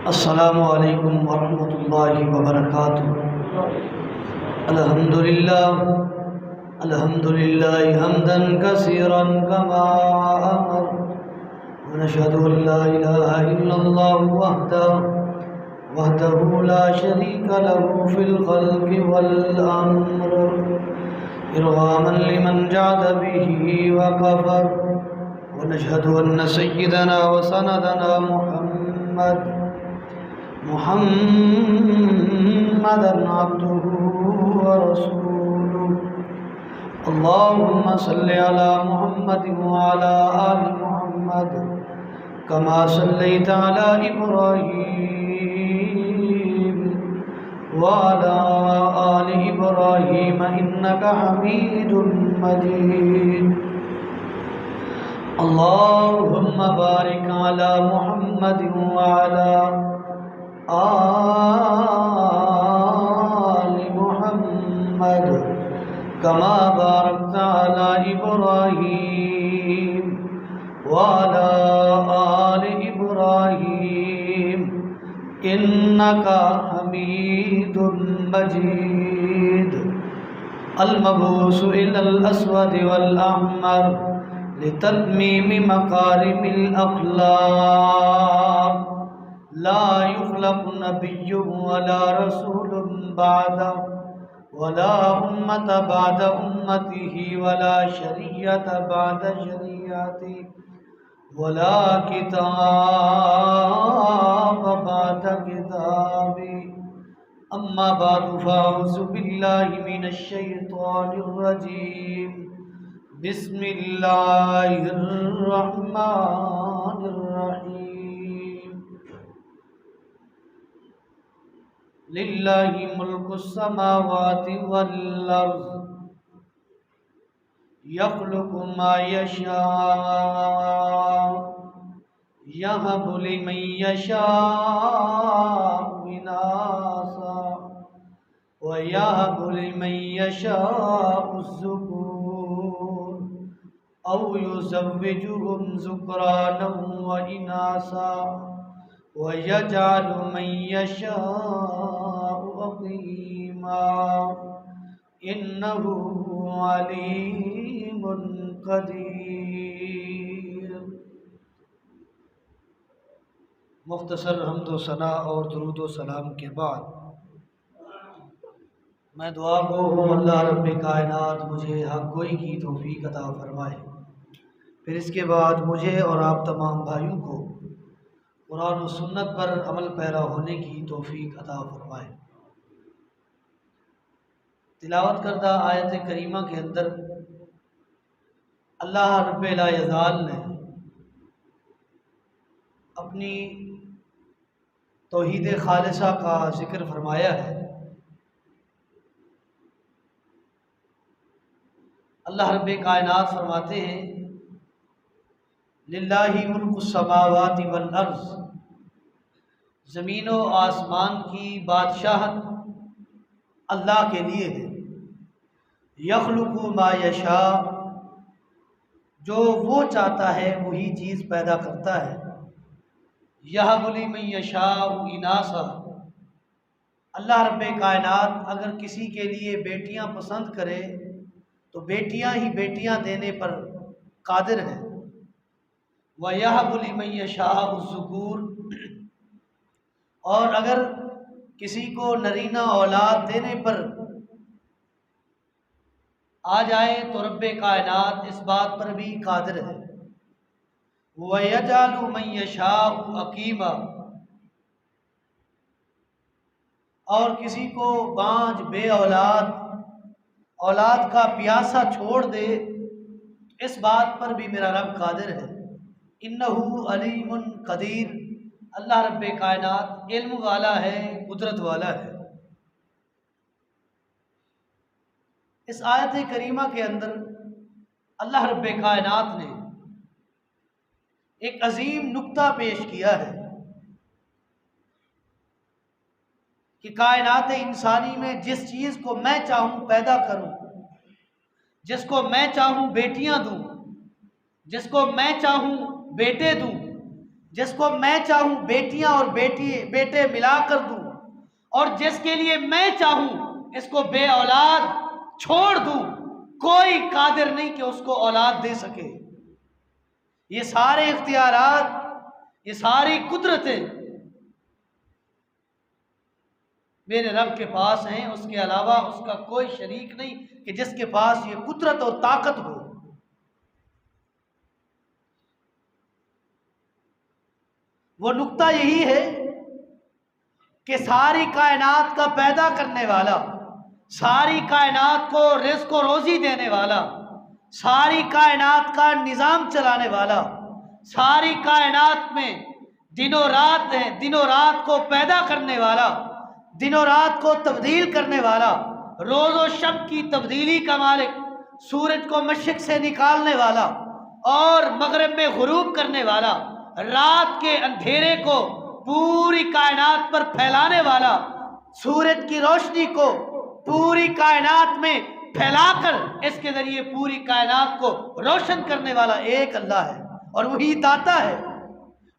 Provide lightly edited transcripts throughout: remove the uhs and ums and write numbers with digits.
السلام علیکم ورحمۃ اللہ وبرکاتہ۔ الحمد للہ حمدا کثیرا کما امر، ونشهد ان لا الہ الا اللہ وحدہ لا شریک له فی الخلق والامر، ارغاما لمن جعد به وکفر، ونشهد ان سیدنا وسندنا محمدا عبده ورسوله، اللهم صل على محمد وعلى آل محمد كما صليت على إبراهيم وعلى آل إبراهيم إنك حميد مجيد، اللهم بارك على محمد وعلى آل محمد كما باركت على إبراهيم وعلى آل إبراهيم إنك حميد مجيد، المبعوث إلى الأسود والأحمر لتتميم مكارم الأخلاق، لا يخلق نبي ولا رسول بعده، ولا أمة بعد أمته، ولا شريعة بعد شريعته، ولا كتاب بعد كتابه، أما بعد فأعوذ بالله من الشيطان الرجيم، بسم الله الرحمن الرحيم، للہ ملک السماوات والارض یخلق ما یشاء یہب لمن یشاء اناثا ویہب لمن یشاء الذکور او یزوجہم ذکرانا واناثا وَيَجْعَلُ مَن يَشَاءُ عَقِيمًا إِنَّهُ عَلِيمٌ قَدِيرٌ۔ مختصر حمد و ثنا اور درود و سلام کے بعد میں دعا گو ہوں اللہ رب کائنات مجھے حق گوئی کی توفیق عطا فرمائے، پھر اس کے بعد مجھے اور آپ تمام بھائیوں کو قرآن و سنت پر عمل پیرا ہونے کی توفیق عطا فرمائے۔ تلاوت کردہ آیت کریمہ کے اندر اللہ رب لا یزال نے اپنی توحید خالصہ کا ذکر فرمایا ہے۔ اللہ رب کائنات فرماتے ہیں للہ ملک السماوات والارض، زمین و آسمان کی بادشاہت اللہ کے لیے ہے، یخلق ما یشاء، جو وہ چاہتا ہے وہی چیز پیدا کرتا ہے، یہب لمن یشاء اناثا، اللہ رب کائنات اگر کسی کے لیے بیٹیاں پسند کرے تو بیٹیاں ہی بیٹیاں دینے پر قادر ہیں، وَيَهَبُ لِمَن يَشَاءُ الذُّكُورَ، اور اگر کسی کو نرینہ اولاد دینے پر آ جائے تو رب کائنات اس بات پر بھی قادر ہے، وَيَجْعَلُ مَن يَشَاءُ عَقِيمًا، اور کسی کو بانجھ بے اولاد کا پیاسا چھوڑ دے، اس بات پر بھی میرا رب قادر ہے، انہو علیم قدیر، اللہ رب کائنات علم والا ہے، قدرت والا ہے۔ اس آیت کریمہ کے اندر اللہ رب کائنات نے ایک عظیم نکتہ پیش کیا ہے کہ کائنات انسانی میں جس چیز کو میں چاہوں پیدا کروں، جس کو میں چاہوں بیٹیاں دوں، جس کو میں چاہوں بیٹے دوں، جس کو میں چاہوں بیٹیاں اور بیٹے ملا کر دوں، اور جس کے لیے میں چاہوں اس کو بے اولاد چھوڑ دوں، کوئی قادر نہیں کہ اس کو اولاد دے سکے۔ یہ سارے اختیارات، یہ ساری قدرتیں میرے رب کے پاس ہیں، اس کے علاوہ اس کا کوئی شریک نہیں کہ جس کے پاس یہ قدرت اور طاقت ہو۔ وہ نقطہ یہی ہے کہ ساری کائنات کا پیدا کرنے والا، ساری کائنات کو رزق و روزی دینے والا، ساری کائنات کا نظام چلانے والا، ساری کائنات میں دن و رات ہے، دن و رات کو پیدا کرنے والا، دن و رات کو تبدیل کرنے والا، روز و شب کی تبدیلی کا مالک، سورج کو مشرق سے نکالنے والا اور مغرب میں غروب کرنے والا، رات کے اندھیرے کو پوری کائنات پر پھیلانے والا، سورج کی روشنی کو پوری کائنات میں پھیلا کر اس کے ذریعے پوری کائنات کو روشن کرنے والا ایک اللہ ہے، اور وہی داتا ہے،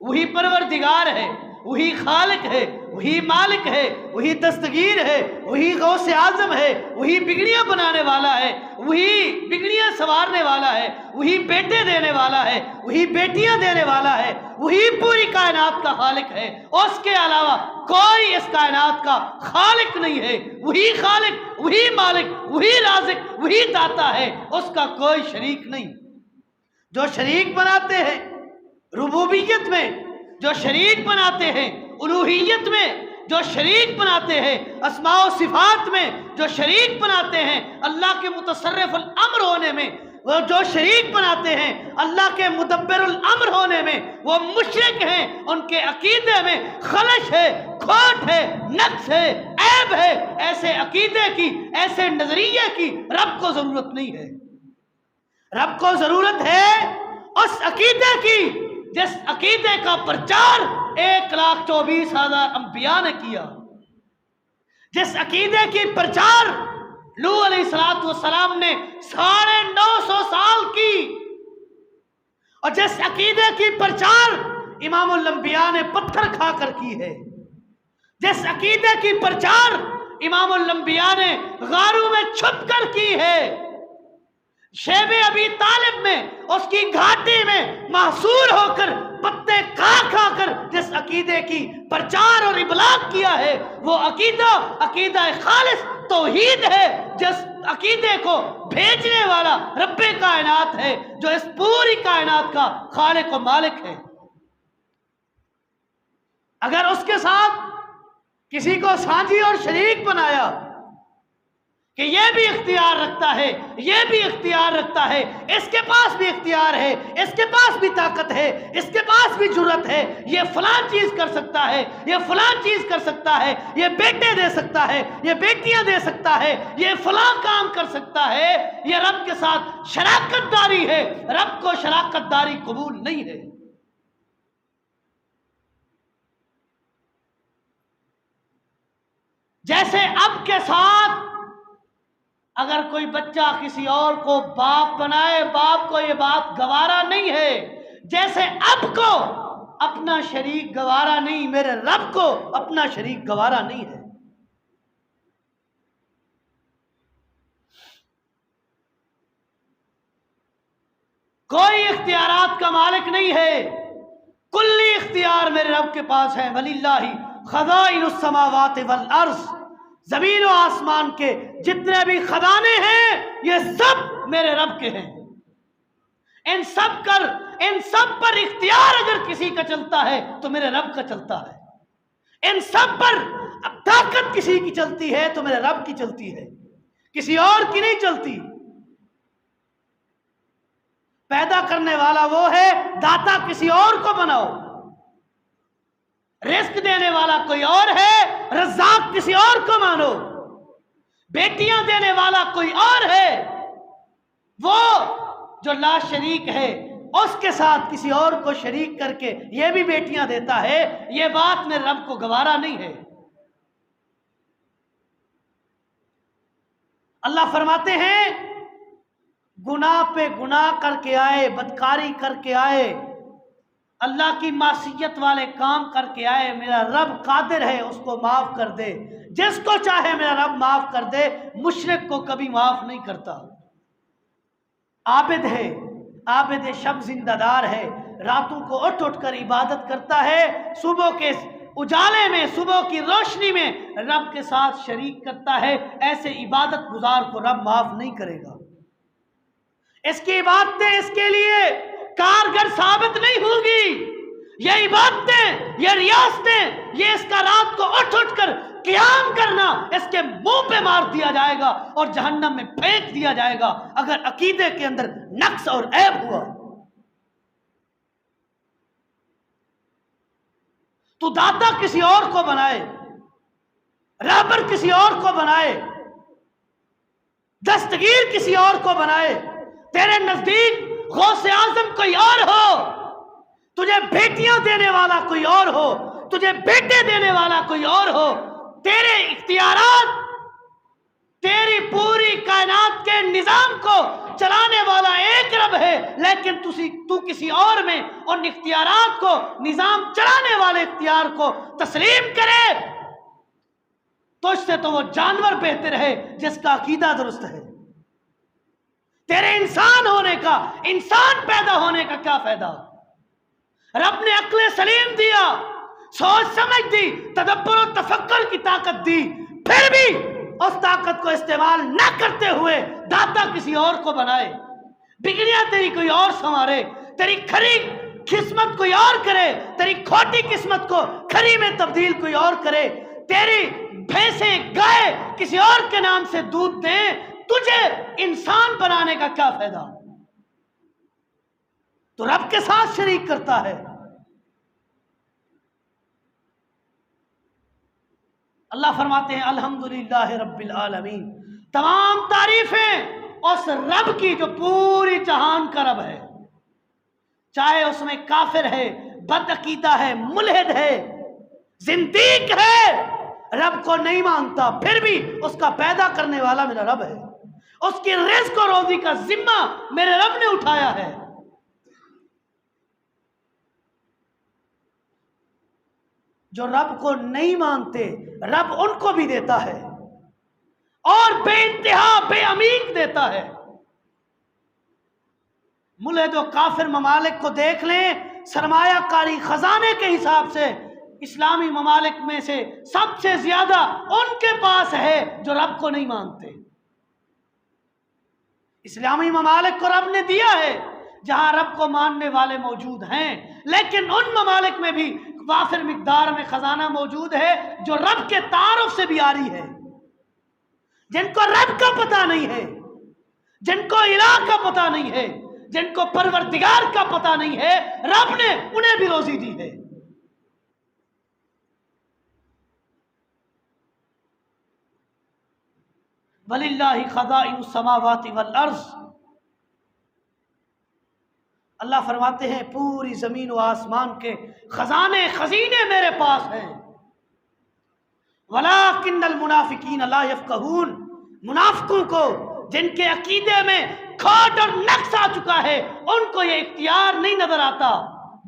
وہی پروردگار ہے، وہی خالق ہے، وہی مالک ہے، وہی دستگیر ہے، وہی غوث اعظم ہے، وہی بگڑیاں بنانے والا ہے، وہی بگڑیاں سنوارنے والا ہے، وہی بیٹے دینے والا ہے، وہی بیٹیاں دینے والا ہے، وہی پوری کائنات کا خالق ہے، اس کے علاوہ کوئی اس کائنات کا خالق نہیں ہے۔ وہی خالق، وہی مالک، وہی رازق، وہی داتا ہے، اس کا کوئی شریک نہیں۔ جو شریک بناتے ہیں ربوبیت میں، جو شریک بناتے ہیں الوہیت میں، جو شریک بناتے ہیں اسماء و صفات میں، جو شریک بناتے ہیں اللہ کے متصرف الامر ہونے میں، وہ جو شریک بناتے ہیں اللہ کے مدبر الامر ہونے میں، وہ مشرک ہیں، ان کے عقیدے میں خلش ہے، کھوٹ ہے، نقص ہے، عیب ہے۔ ایسے عقیدے کی، ایسے نظریے کی رب کو ضرورت نہیں ہے۔ رب کو ضرورت ہے اس عقیدے کی جس عقیدے کا پرچار 1,24,000 انبیاء نے کیا، جس عقیدے کی پرچار نوح علیہ السلام نے 950 سال کی، اور جس عقیدے کی پرچار امام الانبیاء نے پتھر کھا کر کی ہے، جس عقیدے کی پرچار امام الانبیاء نے غاروں میں چھپ کر کی ہے، شیب ابی طالب میں اس کی گھاٹی میں محصور ہو کر پتے کھا کھا کر جس عقیدے کی پرچار اور ابلاغ کیا ہے، وہ عقیدہ خالص توحید ہے، جس عقیدے کو بھیجنے والا رب کائنات ہے، جو اس پوری کائنات کا خالق و مالک ہے۔ اگر اس کے ساتھ کسی کو سانجھی اور شریک بنایا کہ یہ بھی اختیار رکھتا ہے، یہ بھی اختیار رکھتا ہے، اس کے پاس بھی اختیار ہے، اس کے پاس بھی طاقت ہے، اس کے پاس بھی جرت ہے، یہ فلاں چیز کر سکتا ہے، یہ فلاں چیز کر سکتا ہے، یہ بیٹے دے سکتا ہے، یہ بیٹیاں دے سکتا ہے، یہ فلاں کام کر سکتا ہے، یہ رب کے ساتھ شراکت داری ہے۔ رب کو شراکت داری قبول نہیں ہے۔ جیسے اب کے ساتھ اگر کوئی بچہ کسی اور کو باپ بنائے، باپ کو یہ بات گوارا نہیں ہے، جیسے اب کو اپنا شریک گوارا نہیں، میرے رب کو اپنا شریک گوارا نہیں ہے۔ کوئی اختیارات کا مالک نہیں ہے، کلی اختیار میرے رب کے پاس ہے۔ وَلِلَّهِ خَزَائِنُ السَّمَاوَاتِ وَالْأَرْضِ، زمین و آسمان کے جتنے بھی خزانے ہیں یہ سب میرے رب کے ہیں۔ ان سب پر اختیار اگر کسی کا چلتا ہے تو میرے رب کا چلتا ہے۔ ان سب پر اب طاقت کسی کی چلتی ہے تو میرے رب کی چلتی ہے، کسی اور کی نہیں چلتی۔ پیدا کرنے والا وہ ہے، داتا کسی اور کو بناؤ، رزق دینے والا کوئی اور ہے، رزاق کسی اور کو مانو، بیٹیاں دینے والا کوئی اور ہے، وہ جو لا شریک ہے اس کے ساتھ کسی اور کو شریک کر کے یہ بھی بیٹیاں دیتا ہے، یہ بات میرے رب کو گوارا نہیں ہے۔ اللہ فرماتے ہیں گناہ پہ گناہ کر کے آئے، بدکاری کر کے آئے، اللہ کی معصیت والے کام کر کے آئے، میرا رب قادر ہے اس کو معاف کر دے، جس کو چاہے میرا رب معاف کر دے، مشرک کو کبھی معاف نہیں کرتا۔ عابد ہے، عابد شب زندہ دار ہے، راتوں کو اٹھ اٹھ کر عبادت کرتا ہے، صبح کے اجالے میں، صبح کی روشنی میں رب کے ساتھ شریک کرتا ہے، ایسے عبادت گزار کو رب معاف نہیں کرے گا۔ اس کی عبادتیں اس کے لیے کارگر ثابت نہیں ہوں گی، یہ عبادتیں، یہ ریاستیں، یہ اس کا رات کو اٹھ اٹھ کر قیام کرنا اس کے منہ پہ مار دیا جائے گا اور جہنم میں پھینک دیا جائے گا اگر عقیدے کے اندر نقص اور عیب ہوا۔ تو داتا کسی اور کو بنائے، رہبر کسی اور کو بنائے، دستگیر کسی اور کو بنائے، تیرے نزدیک غوث اعظم کوئی اور ہو، تجھے بیٹیاں دینے والا کوئی اور ہو، تجھے بیٹے دینے والا کوئی اور ہو، تیرے اختیارات، تیری پوری کائنات کے نظام کو چلانے والا ایک رب ہے، لیکن تو کسی اور میں ان اختیارات کو، نظام چلانے والے اختیار کو تسلیم کرے، تو اس سے تو وہ جانور بہتر ہے جس کا عقیدہ درست ہے۔ تیرے انسان ہونے کا، انسان پیدا ہونے کا کیا فائدہ؟ رب نے عقل سلیم دیا، سوچ سمجھ دی، تدبر و تفکر کی طاقت دی، پھر بھی اس طاقت کو استعمال نہ کرتے ہوئے داتا کسی اور کو بنائے، بگڑیاں تیری کوئی اور سنوارے، تیری کھری قسمت کوئی اور کرے، تیری کھوٹی قسمت کو کھری میں تبدیل کوئی اور کرے، تیری بھینسیں گائے کسی اور کے نام سے دودھ دیں، تجھے انسان بنانے کا کیا فائدہ؟ تو رب کے ساتھ شریک کرتا ہے۔ اللہ فرماتے ہیں الحمدللہ رب العالمین، تمام تعریفیں اس رب کی جو پوری جہان کا رب ہے، چاہے اس میں کافر ہے، بدعقیدہ ہے، ملحد ہے، زندیق ہے، رب کو نہیں مانتا، پھر بھی اس کا پیدا کرنے والا میرا رب ہے، اس کی رزق و روزی کا ذمہ میرے رب نے اٹھایا ہے۔ جو رب کو نہیں مانتے رب ان کو بھی دیتا ہے اور بے انتہا بے عمیق دیتا ہے۔ ملحد و کافر ممالک کو دیکھ لیں، سرمایہ کاری خزانے کے حساب سے اسلامی ممالک میں سے سب سے زیادہ ان کے پاس ہے جو رب کو نہیں مانتے۔ اسلامی ممالک کو رب نے دیا ہے جہاں رب کو ماننے والے موجود ہیں، لیکن ان ممالک میں بھی وافر مقدار میں خزانہ موجود ہے جو رب کے تعارف سے بھی آری ہے، جن کو رب کا پتہ نہیں ہے، جن کو الہ کا پتہ نہیں ہے، جن کو پروردگار کا پتہ نہیں ہے، رب نے انہیں بھی روزی دی ہے۔ وَلِلَّهِ خَزَائِنُ السَّمَاوَاتِ وَالْأَرْضِ، اللہ فرماتے ہیں پوری زمین و آسمان کے خزانے خزینے میرے پاس ہیں۔ وَلَٰكِنَّ الْمُنَافِقِينَ لَا يَفْقَهُونَ، منافقوں کو جن کے عقیدے میں کھوٹ اور نقص آ چکا ہے ان کو یہ اختیار نہیں نظر آتا،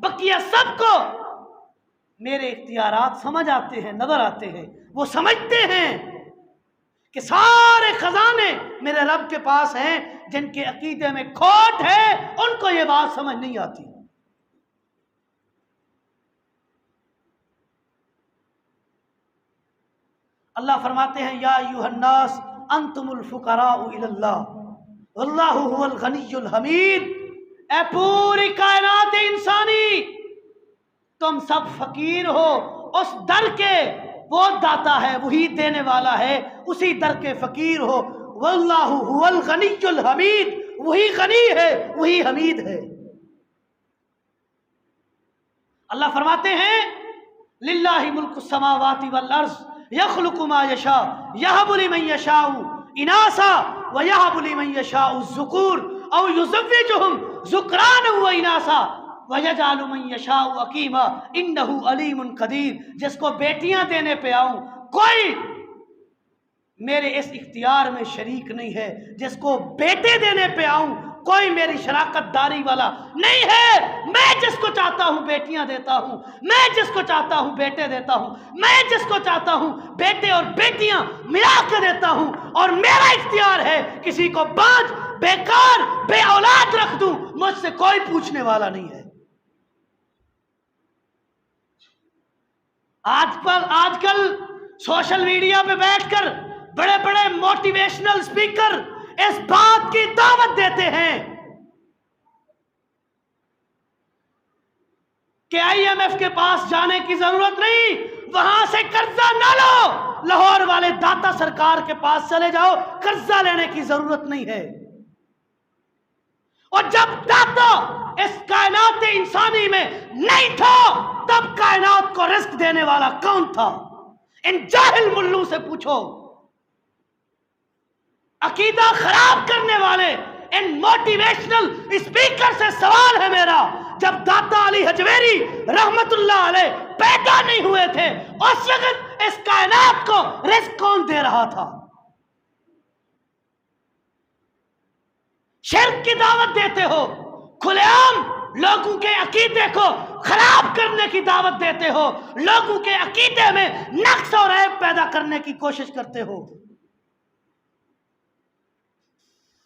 بقیہ سب کو میرے اختیارات سمجھ آتے ہیں، نظر آتے ہیں، وہ سمجھتے ہیں کہ سارے خزانے میرے رب کے پاس ہیں، جن کے عقیدے میں کھوٹ ہے ان کو یہ بات سمجھ نہیں آتی۔ اللہ فرماتے ہیں یا ایھا الناس انتم الفقراء الی اللہ واللہ هو الغنی الحمید، اے پوری کائنات انسانی تم سب فقیر ہو اس در کے، وہ داتا ہے وہی دینے والا ہے، اسی در کے فقیر ہو، واللہ هو الغنی الحمید، وہی غنی ہے وہی حمید ہے۔ اللہ فرماتے ہیں للہ ملک السماوات والارض یخلق ما یشاء یہب لمن یشاء اناثا ویہب لمن یشاء الذکور او یزوجہم ذکرانا واناثا وَيَجْعَلُ مَن يَشَاءُ عَقِيمًا إِنَّهُ عَلِيمٌ قَدِيرٌ، جس کو بیٹیاں دینے پہ آؤں کوئی میرے اس اختیار میں شریک نہیں ہے، جس کو بیٹے دینے پہ آؤں کوئی میری شراکت داری والا نہیں ہے۔ میں جس کو چاہتا ہوں بیٹیاں دیتا ہوں، میں جس کو چاہتا ہوں بیٹے دیتا ہوں، میں جس کو چاہتا ہوں بیٹے اور بیٹیاں ملا کے دیتا ہوں، اور میرا اختیار ہے کسی کو بانجھ بیکار بے اولاد رکھ دوں، مجھ سے کوئی پوچھنے والا نہیں ہے۔ آج کل سوشل میڈیا پہ بیٹھ کر بڑے بڑے موٹیویشنل اسپیکر اس بات کی دعوت دیتے ہیں کہ آئی ایم ایف کے پاس جانے کی ضرورت نہیں، وہاں سے قرضہ نہ لو، لاہور والے داتا سرکار کے پاس چلے جاؤ، قرضہ لینے کی ضرورت نہیں ہے۔ اور جب داتا اس کائنات انسانی میں نہیں تھا تب کائنات کو رزق دینے والا کون تھا؟ ان جاہل ملوں سے پوچھو۔ عقیدہ خراب کرنے والے ان موٹیویشنل اسپیکر سے سوال ہے میرا، جب داتا علی حجویری رحمت اللہ علیہ پیدا نہیں ہوئے تھے اس وقت اس کائنات کو رزق کون دے رہا تھا؟ شرک کی دعوت دیتے ہو، کھلے عام لوگوں کے عقیدے کو خراب کرنے کی دعوت دیتے ہو، لوگوں کے عقیدے میں نقص اور عیب پیدا کرنے کی کوشش کرتے ہو۔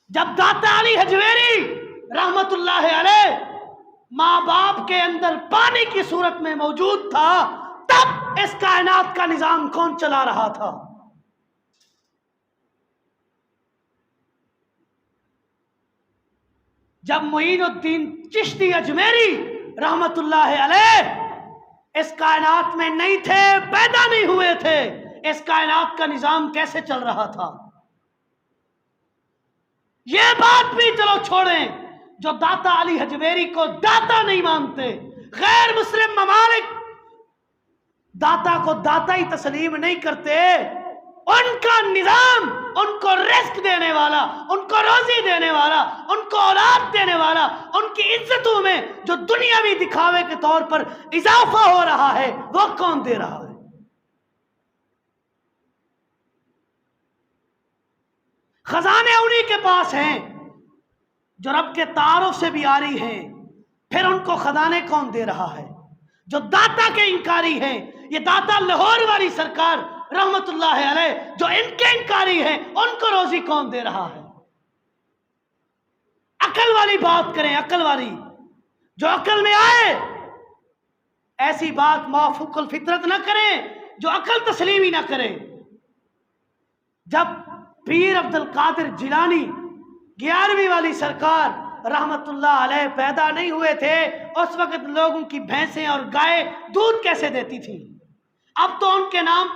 جب داتا علی حجویری رحمت اللہ علیہ ماں باپ کے اندر پانی کی صورت میں موجود تھا تب اس کائنات کا نظام کون چلا رہا تھا؟ جب معین الدین چشتی اجمیری رحمت اللہ علیہ اس کائنات میں نہیں تھے، پیدا نہیں ہوئے تھے، اس کائنات کا نظام کیسے چل رہا تھا؟ یہ بات بھی چلو چھوڑیں، جو داتا علی حجویری کو داتا نہیں مانتے، غیر مسلم ممالک داتا کو داتا ہی تسلیم نہیں کرتے، ان کا نظام ان کو رزق دینے والا، ان کو روزی دینے والا، ان کو اولاد دینے والا، ان کی عزتوں میں جو دنیاوی دکھاوے کے طور پر اضافہ ہو رہا ہے وہ کون دے رہا ہے؟ خزانے انہی کے پاس ہیں جو رب کے تعارف سے بھی آری ہیں، پھر ان کو خزانے کون دے رہا ہے؟ جو داتا کے انکاری ہیں، یہ داتا لاہور والی سرکار رحمت اللہ علیہ جو ان کے انکاری ہیں، ان کو روزی کون دے رہا ہے؟ عقل والی بات کریں، عقل والی، جو عقل میں آئے، ایسی بات موافق الفطرت نہ کریں جو عقل تسلیم ہی نہ کرے۔ جب پیر عبد القادر جیلانی 11ویں والی سرکار رحمت اللہ علیہ پیدا نہیں ہوئے تھے، اس وقت لوگوں کی بھینسیں اور گائے دودھ کیسے دیتی تھی؟ اب تو ان کے نام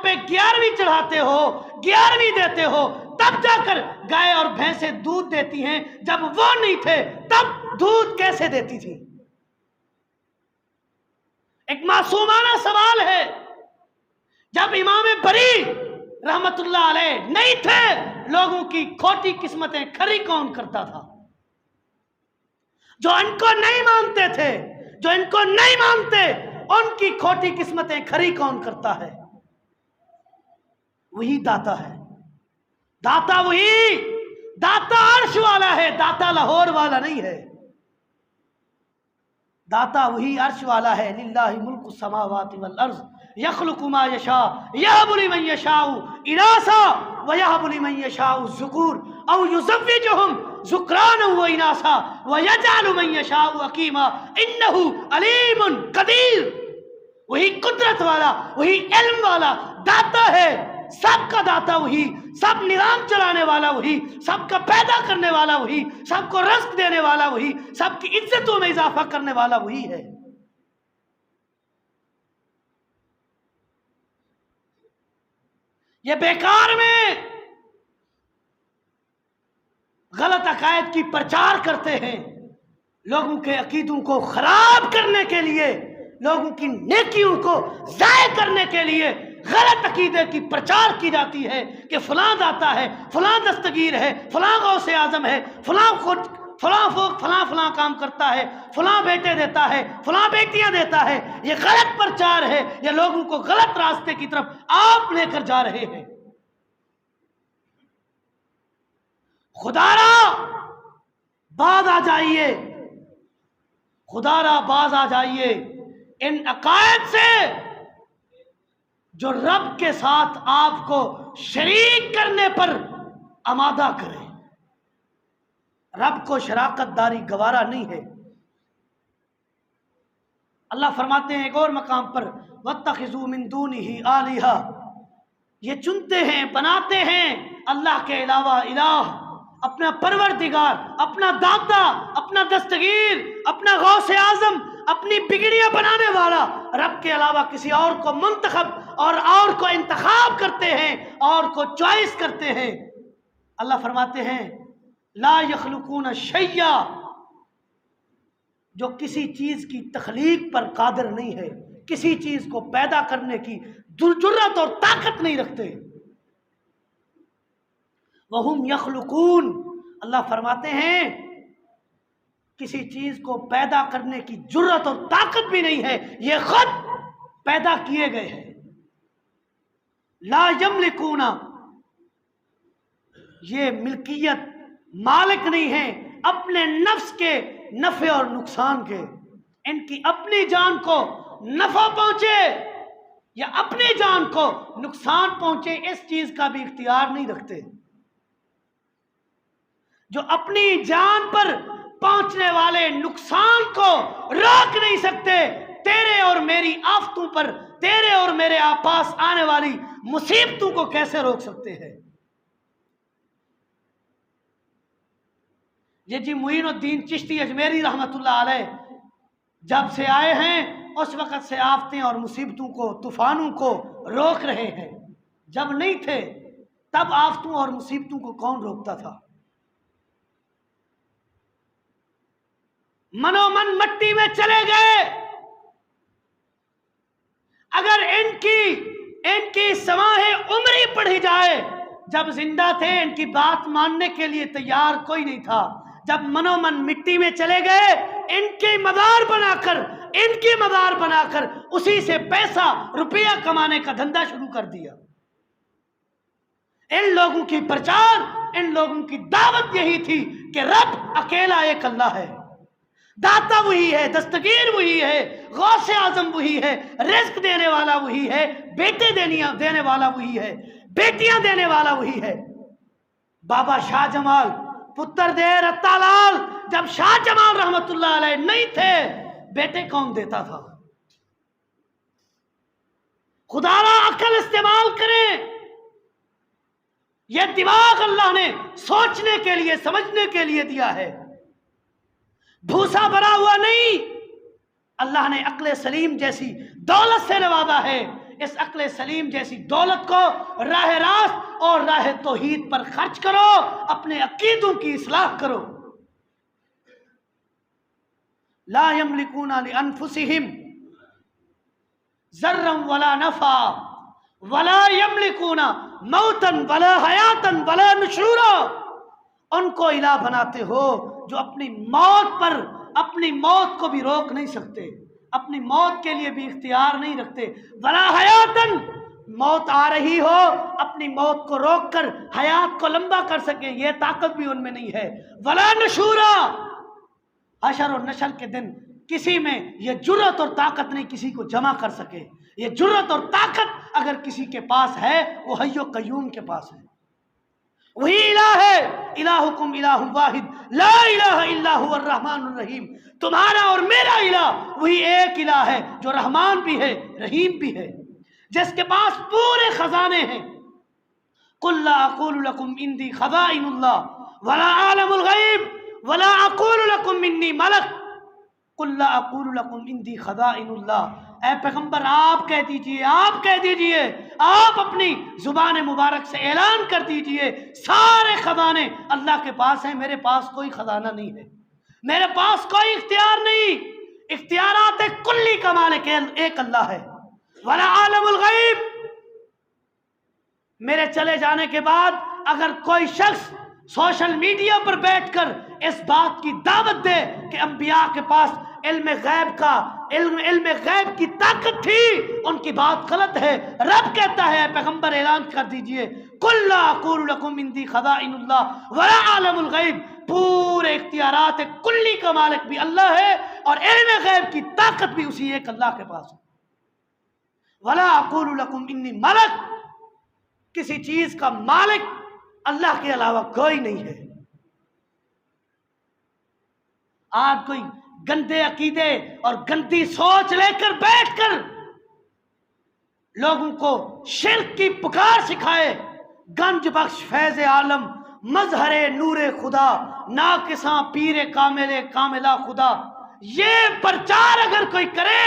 پہ 11ویں چڑھاتے ہو، 11ویں دیتے ہو، تب جا کر گائے اور بھینسیں دودھ دیتی ہیں۔ جب وہ نہیں تھے تب دودھ کیسے دیتی تھی؟ ایک معصومانہ سوال ہے۔ جب امام بری رحمت اللہ علیہ نہیں تھے، لوگوں کی کھوٹی قسمتیں کھری کون کرتا تھا؟ جو ان کو نہیں مانتے تھے، جو ان کو نہیں مانتے، ان کی کھوٹی قسمتیں کھری کون کرتا ہے؟ وہی داتا ہے۔ داتا وہی، داتا عرش والا ہے، داتا لاہور والا نہیں ہے۔ داتا وہی عرش والا ہے۔ للہ ملک السماوات والارض یخلق ما یشاء یہب لمن یشاء اناثا ویہب لمن یشاء الذکور او یزوجہم ذکرانا واناثا ویجعل من یشاء عقیما انہ علیم قدیر۔ وہی قدرت والا، وہی علم والا داتا ہے، سب کا داتا وہی، سب نظام چلانے والا وہی، سب کا پیدا کرنے والا وہی، سب کو رزق دینے والا وہی، سب کی عزتوں میں اضافہ کرنے والا وہی ہے۔ یہ بیکار میں غلط عقائد کی پرچار کرتے ہیں، لوگوں کے عقیدوں کو خراب کرنے کے لیے، لوگوں کی نیکیوں کو ضائع کرنے کے لیے غلط عقیدے کی پرچار کی جاتی ہے کہ فلاں داتا ہے، فلاں دستگیر ہے، فلاں غوث اعظم ہے، فلاں خود فلاں کام کرتا ہے، فلاں بیٹے دیتا ہے، فلاں بیٹیاں دیتا ہے۔ یہ غلط پرچار ہے، یہ لوگوں کو غلط راستے کی طرف آپ لے کر جا رہے ہیں۔ خدا را باز آ جائیے، خدا را باز آ جائیے ان عقائد سے جو رب کے ساتھ آپ کو شریک کرنے پر آمادہ کرے۔ رب کو شراکت داری گوارا نہیں ہے۔ اللہ فرماتے ہیں ایک اور مقام پر وَاتَّخِذُوا مِن دُونِهِ آلِهَةً، یہ چنتے ہیں، بناتے ہیں اللہ کے علاوہ الہ، اپنا پروردگار، اپنا دادا، اپنا دستگیر، اپنا غوث اعظم، اپنی بگڑیاں بنانے والا رب کے علاوہ کسی اور کو منتخب اور کو انتخاب کرتے ہیں، اور کو چوائس کرتے ہیں۔ اللہ فرماتے ہیں لا یخلقون شیئا، جو کسی چیز کی تخلیق پر قادر نہیں ہے، کسی چیز کو پیدا کرنے کی جرأت اور طاقت نہیں رکھتے۔ وہم یخلقون، اللہ فرماتے ہیں کسی چیز کو پیدا کرنے کی جرأت اور طاقت بھی نہیں ہے، یہ خود پیدا کیے گئے ہیں۔ لا یملکون، یہ ملکیت مالک نہیں ہے اپنے نفس کے نفع اور نقصان کے، ان کی اپنی جان کو نفع پہنچے یا اپنی جان کو نقصان پہنچے اس چیز کا بھی اختیار نہیں رکھتے۔ جو اپنی جان پر پہنچنے والے نقصان کو روک نہیں سکتے، تیرے اور میری آفتوں پر، تیرے اور میرے پاس آنے والی مصیبتوں کو کیسے روک سکتے ہیں؟ یہ جی معین الدین چشتی اجمیری رحمۃ اللہ علیہ جب سے آئے ہیں اس وقت سے آفتیں اور مصیبتوں کو، طوفانوں کو روک رہے ہیں۔ جب نہیں تھے تب آفتوں اور مصیبتوں کو کون روکتا تھا؟ منو من مٹی میں چلے گئے۔ اگر ان کی سماح عمری پڑھی جائے، جب زندہ تھے ان کی بات ماننے کے لیے تیار کوئی نہیں تھا، جب منو من مٹی میں چلے گئے ان کی مزار بنا کر اسی سے پیسہ روپیہ کمانے کا دھندا شروع کر دیا۔ ان لوگوں کی پرچار، ان لوگوں کی دعوت یہی تھی کہ رب اکیلا ایک اللہ ہے، داتا وہی ہے، دستگیر وہی ہے، غوث اعظم وہی ہے، رزق دینے والا وہی ہے، بیٹے دینے والا وہی ہے، بیٹیاں دینے والا وہی ہے۔ بابا شاہ جمال پتر دے رتا لال، جب شاہ جمال رحمت اللہ علیہ نہیں تھے بیٹے کون دیتا تھا؟ خدا را عقل استعمال کریں، یہ دماغ اللہ نے سوچنے کے لیے، سمجھنے کے لیے دیا ہے، بھوسا بھرا ہوا نہیں۔ اللہ نے عقل سلیم جیسی دولت سے نوازا ہے، اس عقل سلیم جیسی دولت کو راہ راست اور راہ توحید پر خرچ کرو، اپنے عقیدوں کی اصلاح کرو۔ لا یملکون لانفسہم ضرا ولا نفعا ولا یملکون موتا ولا حیاتا ولا نشورا، ان کو الہ بناتے ہو جو اپنی موت کو بھی روک نہیں سکتے، اپنی موت کے لیے بھی اختیار نہیں رکھتے، ولا حیاتن، موت آ رہی ہو اپنی موت کو روک کر حیات کو لمبا کر سکیں یہ طاقت بھی ان میں نہیں ہے، ولا نشورا، حشر اور نشر کے دن کسی میں یہ جرأت اور طاقت نہیں کسی کو جمع کر سکے۔ یہ جرأت اور طاقت اگر کسی کے پاس ہے وہ حی و قیوم کے پاس ہے، وہی الہ ہے۔ الہکم الہ واحد لا الہ الا هو الرحمن الرحیم، تمہارا اور میرا الہ وہی ایک الہ ہے جو رحمان بھی ہے، رحیم بھی ہے، جس کے پاس پورے خزانے ہیں۔ قل لا اقول لکم عندی خزائن اللہ ولا اعلم الغیب ولا اقول لکم انی ملک قل لا اقول لکم عندی خزائن اللہ، اے پیغمبر آپ کہہ دیجئے، آپ اپنی زبان مبارک سے اعلان کر دیجئے سارے خزانے اللہ کے پاس ہیں، میرے پاس کوئی خزانہ نہیں ہے، میرے پاس کوئی اختیار نہیں، اختیارات کلی کا مالک ایک اللہ ہے۔ ولا عالم الغیب، میرے چلے جانے کے بعد اگر کوئی شخص سوشل میڈیا پر بیٹھ کر اس بات کی دعوت دے کہ انبیاء کے پاس علم غیب کی طاقت تھی، ان کی بات غلط ہے۔ رب کہتا ہے پیغمبر اعلان کر دیجئے قل لا اقول لکم عندی خزائن اللہ ولا عالم الغیب، امور اختیارات کلی کا مالک بھی اللہ ہے اور علم غیب کی طاقت بھی اسی ایک اللہ کے پاس ہے۔ وَلَا أَقُولُ لَكُمْ إِنِّي مَلَكٌ، کسی چیز کا مالک اللہ کے علاوہ کوئی نہیں ہے۔ آج کوئی گندے عقیدے اور گندی سوچ لے کر بیٹھ کر لوگوں کو شرک کی پکار سکھائے، گنج بخش فیض عالم مظہر نور خدا ناقصاں پیر کاملہ خدا، یہ پرچار اگر کوئی کرے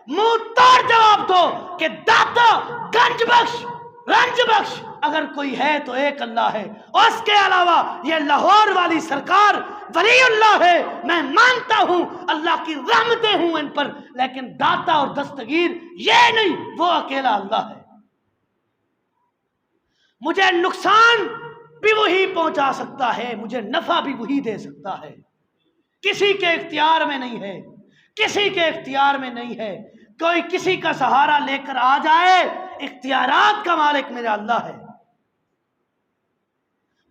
منہ توڑ جواب دو کہ داتا گنج بخش رنج بخش اگر کوئی ہے تو ایک اللہ ہے، اس کے علاوہ یہ لاہور والی سرکار ولی اللہ ہے، میں مانتا ہوں اللہ کی رحمتیں ہوں ان پر، لیکن داتا اور دستگیر یہ نہیں، وہ اکیلا اللہ ہے۔ مجھے نقصان بھی وہی پہنچا سکتا ہے، مجھے نفع بھی وہی دے سکتا ہے، کسی کے اختیار میں نہیں ہے، کسی کے اختیار میں نہیں ہے۔ کوئی کسی کا سہارا لے کر آ جائے، اختیارات کا مالک میرا اللہ ہے۔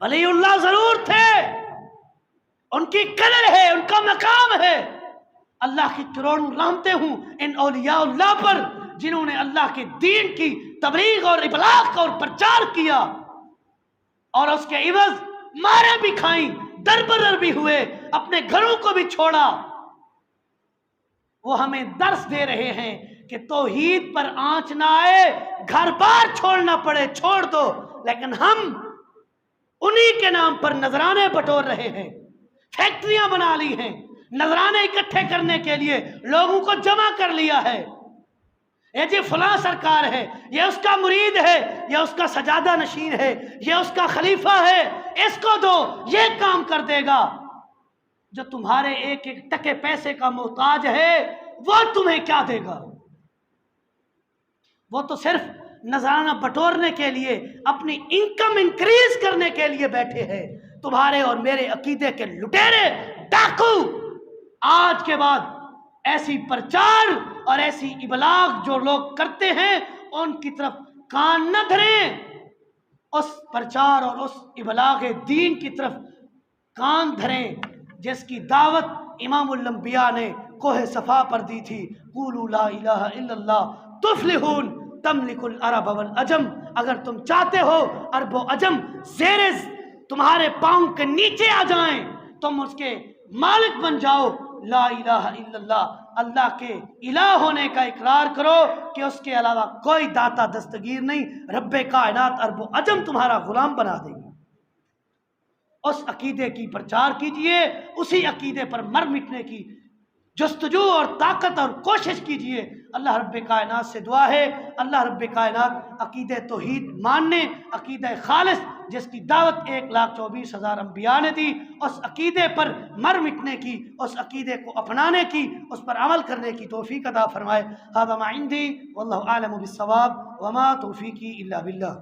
ولی اللہ ضرور تھے، ان کی قدر ہے، ان کا مقام ہے، اللہ کی کروڑوں رحمتیں ہوں ان اولیاء اللہ پر جنہوں نے اللہ کے دین کی تبلیغ اور ابلاغ اور پرچار کیا اور اس کے عوض مارے بھی کھائیں، دربدر بھی ہوئے، اپنے گھروں کو بھی چھوڑا۔ وہ ہمیں درس دے رہے ہیں کہ توحید پر آنچ نہ آئے، گھر بار چھوڑنا پڑے چھوڑ دو، لیکن ہم انہی کے نام پر نذرانے بٹور رہے ہیں، فیکٹریاں بنا لی ہیں، نذرانے اکٹھے کرنے کے لیے لوگوں کو جمع کر لیا ہے، یہ جی فلاں سرکار ہے، یہ اس کا مرید ہے، یہ اس کا سجادہ نشین ہے، یہ اس کا خلیفہ ہے، اس کو دو یہ کام کر دے گا۔ جو تمہارے ایک ایک ٹکے پیسے کا محتاج ہے وہ تمہیں کیا دے گا؟ وہ تو صرف نذرانہ بٹورنے کے لیے، اپنی انکم انکریز کرنے کے لیے بیٹھے ہیں۔ تمہارے اور میرے عقیدے کے لٹیرے ڈاکو آج کے بعد ایسی پرچار اور ایسی ابلاغ جو لوگ کرتے ہیں ان کی طرف کان نہ دھریں، اس پرچار اور اس ابلاغ دین کی طرف کان دھریں جس کی دعوت امام الانبیاء نے کوہ صفا پر دی تھی۔ قولوا لا الہ الا اللہ تفلحون تملک العرب والعجم، اگر تم چاہتے ہو عرب و عجم زیر تمہارے پاؤں کے نیچے آ جائیں، تم اس کے مالک بن جاؤ۔ لا الہ الا اللہ، اللہ کے الہ ہونے کا اقرار کرو کہ اس کے علاوہ کوئی داتا دستگیر نہیں، رب کائنات عرب و عجم تمہارا غلام بنا دے گی۔ اس عقیدے کی پرچار کیجئے، اسی عقیدے پر مر مٹنے کی جستجو اور طاقت اور کوشش کیجئے۔ اللہ رب کائنات سے دعا ہے، اللہ رب کائنات عقیدہ توحید ماننے، عقیدہ خالص جس کی دعوت 1,24,000 انبیاء نے دی، اس عقیدے پر مر مٹنے کی، اس عقیدے کو اپنانے کی، اس پر عمل کرنے کی توفیق عطا فرمائے۔ ھذا ما عندی واللہ اعلم بالصواب وما توفیقی الا باللہ۔